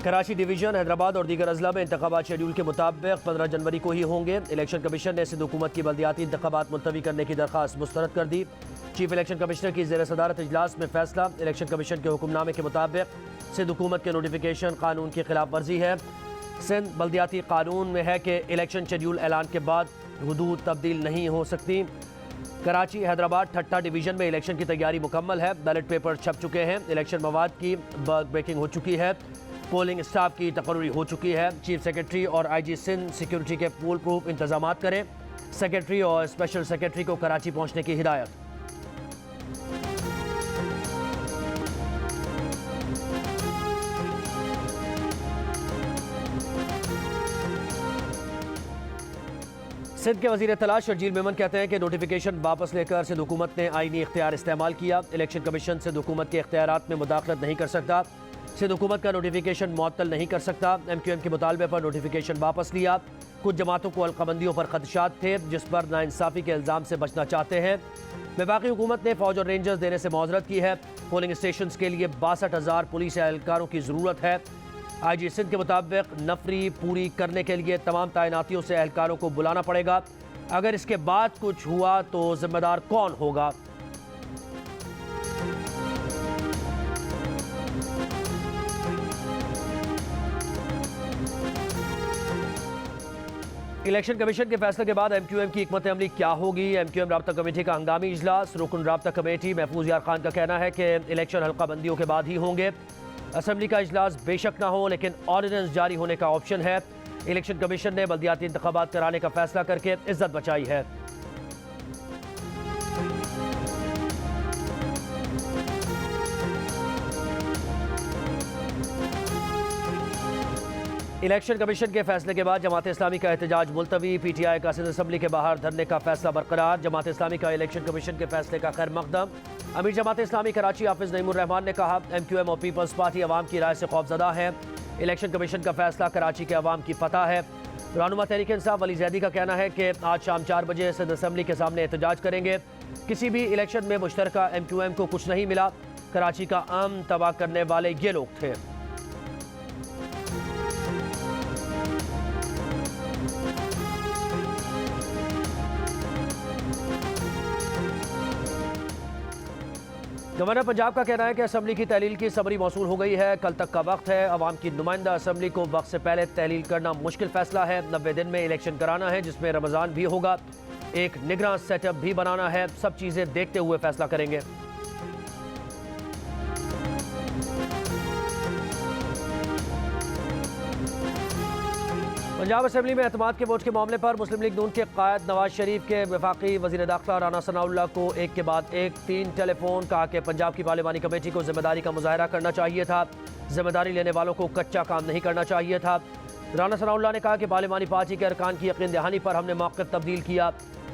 Karachi division, Hyderabad और दीगर अजला में इंतखाबात शेड्यूल के मुताबिक 15 जनवरी को ही होंगे। इलेक्शन कमीशन ने सिंध हुकूमत की बल्दियाती इंतखाबात मुलतवी करने की दरख्वास्त मुस्तरद कर दी। चीफ इलेक्शन कमिश्नर की ज़ेर सदारत इजलास में फैसला। इलेक्शन कमीशन के हुक्मनामे के मुताबिक सिंध हुकूमत के नोटिफिकेशन कानून की खिलाफ वर्जी है। सिंध बल्दियाती कानून में है कि इलेक्शन शेड्यूल ऐलान के बाद हुदूद तब्दील नहीं हो सकती। कराची, हैदराबाद, ठट्टा डिवीज़न में इलेक्शन की तैयारी मुकम्मल है। बैलेट पेपर छप चुके हैं। इलेक्शन मवाद की बर्ग ब्रेकिंग हो चुकी है। पोलिंग स्टाफ की तकर्री हो चुकी है। चीफ सेक्रेटरी और IG सिंध सिक्योरिटी के फूल प्रूफ इंतजाम करें। सेक्रेटरी और स्पेशल सेक्रेटरी को कराची पहुंचने की हिदायत। सिंध के वज़ीर इत्तला शर्जील मेमन कहते हैं कि नोटिफिकेशन वापस लेकर सिंध हुकूमत ने आईनी इख्तियार इस्तेमाल किया। इलेक्शन कमीशन सिंध हुकूमत के इख्तियारात में मुदाखलत नहीं कर सकता। सिंध हुकूमत का नोटिफिकेशन मुअत्तल नहीं कर सकता। MQM के मुतालबे पर नोटिफिकेशन वापस लिया। कुछ जमातों को अलकबंदियों पर खदशात थे जिस पर नाइंसाफ़ी के इल्ज़ाम से बचना चाहते हैं। वफाकी हुकूमत ने फ़ौज और रेंजर्स देने से मुआज़रत की है। पोलिंग स्टेशन के लिए 62,000 पुलिस एहलकारों की ज़रूरत है। IG सिंध के मुताबिक नफरी पूरी करने के लिए तमाम तैनातियों से एहलकारों को बुलाना पड़ेगा। अगर इसके बाद कुछ हुआ तो जिम्मेदार कौन होगा? इलेक्शन कमीशन के फैसले के बाद MQM की हिकमत अमली क्या होगी? MQM राब्ता कमेटी का हंगामी इजलास। रुकन राब्ता कमेटी महफूज यार खान का कहना है कि इलेक्शन हल्का बंदियों के बाद ही होंगे। असम्बली का इजलास बेशक ना हो लेकिन ऑर्डिनेंस जारी होने का ऑप्शन है। इलेक्शन कमीशन ने बल्दियाती इंतखाबात कराने का फैसला करके इज्जत बचाई है। इलेक्शन कमीशन के फैसले के बाद जमात इस्लामी का एहतजाज मुलतवी। PTI का सिंध असम्बली के बाहर धरने का फैसला बरकरार। जमात इस्लामी का इलेक्शन कमीशन के फैसले का खैर मकदम। अमीर जमात इस्लामी कराची हाफिज नईमुर रहमान ने कहा MQM और पीपल्स पार्टी अवाम की राय से खौफजदा है। इलेक्शन कमीशन का फैसला कराची के अवाम की फतह है। रहनुमा तहरीक इंसाफ वली जैदी का कहना है कि आज शाम 4 बजे सिंध असम्बली के सामने एहतजाज करेंगे। किसी भी इलेक्शन में मुश्तरका MQM को कुछ नहीं मिला। कराची का अमन तबाह करने वाले ये लोग थे। गवर्नर पंजाब का कहना है कि असम्बली की तहलील की समरी मौसूल हो गई है। कल तक का वक्त है। अवाम की नुमाइंदा असम्बली को वक्त से पहले तहलील करना मुश्किल फैसला है। 90 दिन में इलेक्शन कराना है जिसमें रमज़ान भी होगा। एक निगरान सेटअप भी बनाना है। सब चीज़ें देखते हुए फैसला करेंगे। पंजाब असम्बली में एतमाद के वोट के मामले पर मुस्लिम लीग नून के कायद नवाज शरीफ के वफाकी वज़ीर दाखिला राना सनाउल्लाह को एक के बाद एक 3 टेलीफोन। कहा कि पंजाब की पार्लिमानी कमेटी को जिम्मेदारी का मुजाहरा करना चाहिए था। जिम्मेदारी लेने वालों को कच्चा काम नहीं करना चाहिए था। राना सनाउल्लाह ने कहा कि पार्लिमानी पार्टी के अरकान की यकीन दहानी पर हमने मौक़िफ़ तब्दील किया।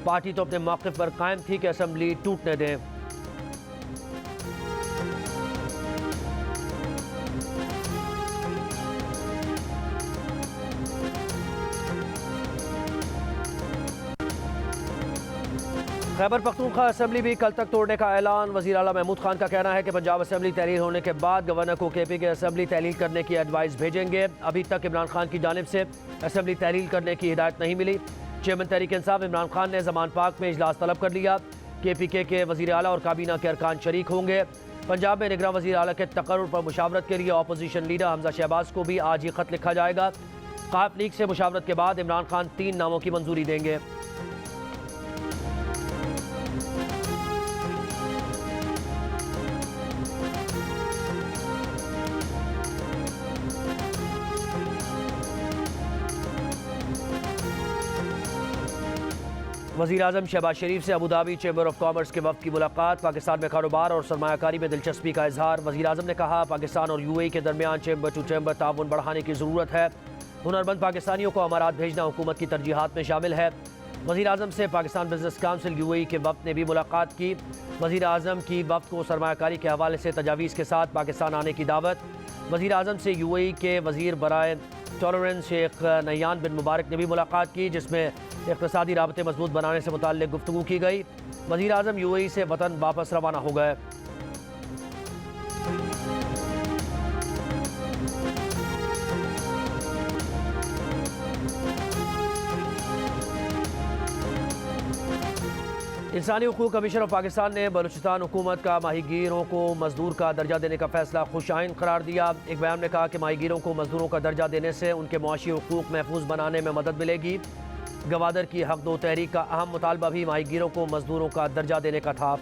पार्टी तो अपने मौक़िफ़ पर कायम थी कि असम्बली टूटने दें। खैबर पख्तूनख्वा असम्बली भी कल तक तोड़ने का ऐलान। वज़ीर आला महमूद खान का कहना है कि पंजाब असम्बली तहलील होने के बाद गवर्नर को KP के असम्बली तहलील करने की एडवाइस भेजेंगे। अभी तक इमरान खान की जानिब से असम्बली तहलील करने की हिदायत नहीं मिली। चेयरमैन तहरीक इंसाफ इमरान खान ने ज़मान पाक में इजलास तलब कर लिया। KPK के वज़ीर आला और काबीना के अरकान शरीक होंगे। पंजाब में निगरान वज़ीर आला के तकर्रुर पर मुशावरत के लिए अपोजिशन लीडर हमजा शहबाज को भी आज ही खत लिखा जाएगा। काफ लीग से मुशावरत के बाद इमरान खान 3 नामों की मंजूरी देंगे। वज़ीर आज़म शहबाज शरीफ से अबूधाबी चैम्बर ऑफ कॉमर्स के वफ़द की मुलाकात। पाकिस्तान में कारोबार और सरमायाकारी में दिलचस्पी का इजहार। वज़ीर आज़म ने कहा पाकिस्तान और UAE के दरमियान चैम्बर टू चैम्बर ताउन बढ़ाने की ज़रूरत है। हुनरमंद पाकिस्तानियों को अमारात भेजना हुकूमत की तरजीहात में शामिल है। वज़ीर आज़म से पाकिस्तान बिजनेस काउंसिल UAE के वफ़द ने भी मुलाकात की। वज़ीर आज़म की वफ़द को सरमायाकारी के हवाले से तजावीज़ के साथ पाकिस्तान आने की दावत। वज़ीर आज़म से UAE के वज़ीर बराए टॉलरेंस शेख नैयान बिन मुबारक ने भी मुलाकात की जिसमें इक़्तिसादी राबते मजबूत बनाने से मुताल्लिक़ गुफ्तगू की गई। वज़ीर आज़म UAE से वतन वापस रवाना हो गए। इंसानी हकूक़ कमीशन ऑफ पाकिस्तान ने बलूचिस्तान हुकूमत का माहीगीरों को मजदूर का दर्जा देने का फैसला खुशाइन करार दिया। एक बयान में कहा कि माहीगीरों को मजदूरों का दर्जा देने से उनके मुआशी हकूक़ महफूज बनाने में मदद मिलेगी। गवादर की हक दो तहरीक का अहम मुतालबा भी माहीगीरों को मजदूरों का दर्जा देने का था।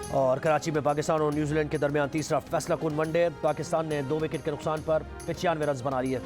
और कराची में पाकिस्तान और न्यूजीलैंड के दरमियान तीसरा फैसला कुन वनडे। पाकिस्तान ने 2 विकेट के नुकसान पर 95 रन बना लिए।